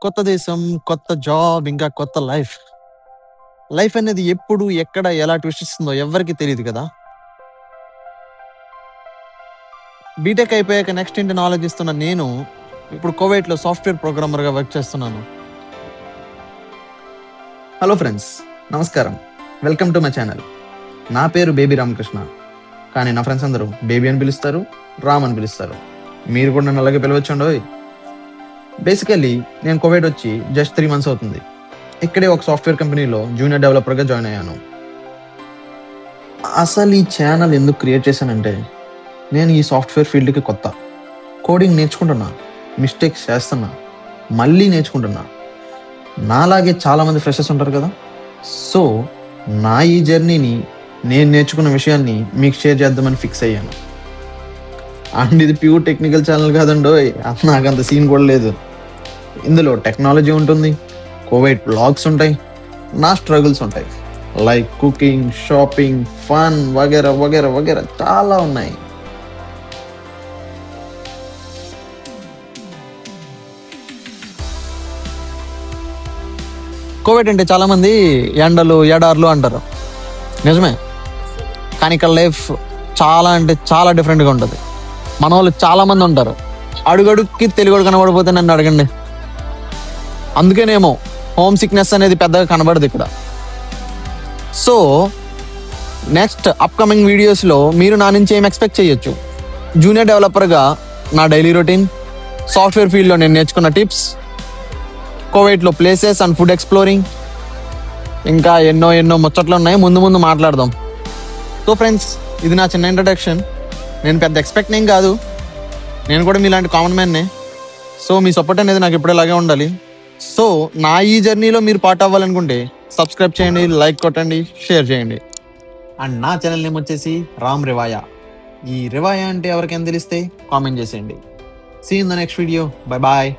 కొత్త దేశం, కొత్త జాబ్, ఇంకా కొత్త లైఫ్. లైఫ్ అనేది ఎప్పుడు, ఎక్కడ, ఎలా ట్విస్ట్ ఇస్తుందో ఎవ్వరికీ తెలీదు కదా! బీటెక్ అయిపోయాక నెక్స్ట్ ఏంటని ఆలోచిస్తున్న నేను, ఇప్పుడు కువైట్‌లో సాఫ్ట్‌వేర్ ప్రోగ్రామర్‌గా వర్క్ చేస్తున్నాను. హలో ఫ్రెండ్స్, నమస్కారం. Welcome to my channel. నా పేరు బేబీ రామకృష్ణ. కానీ నా ఫ్రెండ్స్ అందరూ బేబీ అని పిలుస్తారు, రామ్ అని పిలుస్తారు. మీరు కూడా నన్ను అలాగే పిలవచ్చండోయ్. బేసికల్లీ నేను కువైట్ వచ్చి జస్ట్ 3 months అవుతుంది. ఇక్కడే ఒక సాఫ్ట్‌వేర్ కంపెనీలో జూనియర్ డెవలపర్‌గా జాయిన్ అయ్యాను. అసలు ఈ ఛానల్ ఎందుకు క్రియేట్ చేశానంటే, నేను ఈ సాఫ్ట్‌వేర్ ఫీల్డ్‌కి కొత్త. కోడింగ్ నేర్చుకుంటున్నా, మిస్టేక్స్ చేస్తున్నా, మళ్ళీ నేర్చుకుంటున్నా. నాలాగే చాలామంది ఫ్రెషర్స్ ఉంటారు కదా. సో నా ఈ జర్నీని, నేను నేర్చుకున్న విషయాన్ని మీకు షేర్ చేద్దామని ఫిక్స్ అయ్యాను. అండ్ ఇది ప్యూర్ టెక్నికల్ ఛానల్ కాదండోయ్, నాకు అంత సీన్ కూడా లేదు. ఇందులో టెక్నాలజీ ఉంటుంది, కువైట్ బ్లాగ్స్ ఉంటాయి, నా స్ట్రగుల్స్ ఉంటాయి, లైక్ కుకింగ్, షాపింగ్, ఫన్ వగేరా వగేరా వగేరా చాలా ఉన్నాయి. కువైట్ అంటే చాలామంది ఎండలు, ఎడార్లు అంటారు. నిజమే, కానీ ఇక్కడ లైఫ్ చాలా అంటే చాలా డిఫరెంట్గా ఉంటుంది. మన వాళ్ళు చాలామంది ఉంటారు. అడుగడుక్కి తెలుగు కనబడిపోతే నన్ను అడగండి. అందుకేనేమో హోమ్ సిక్నెస్ అనేది పెద్దగా కనబడదు ఇక్కడ. సో నెక్స్ట్ అప్కమింగ్ వీడియోస్లో మీరు నా నుంచి ఏం ఎక్స్పెక్ట్ చేయొచ్చు? జూనియర్ డెవలపర్గా నా డైలీ రొటీన్, సాఫ్ట్వేర్ ఫీల్డ్లో నేను నేర్చుకున్న టిప్స్, కువైట్లో ప్లేసెస్ అండ్ ఫుడ్ ఎక్స్ప్లోరింగ్, ఇంకా ఎన్నో ముచ్చట్లు ఉన్నాయి. ముందు మాట్లాడదాం. సో ఫ్రెండ్స్, ఇది నా చిన్న ఇంట్రడక్షన్. నేను పెద్ద ఎక్స్పెక్ట్ ఏం కాదు, నేను కూడా మీలాంటి కామన్ మ్యాన్నే. సో మీ సపోర్ట్ అనేది నాకు ఎప్పుడు ఇలాగే ఉండాలి. సో నా ఈ జర్నీలో మీరు పార్ట్ అవ్వాలనుకుంటే సబ్స్క్రైబ్ చేయండి, లైక్ కొట్టండి, షేర్ చేయండి. అండ్ నా ఛానల్ నేమ్ వచ్చేసి రామ్ రివాయా. ఈ రివాయా అంటే ఎవరికైనా తెలిస్తే కామెంట్ చేసేయండి. See in the next video. Bye bye.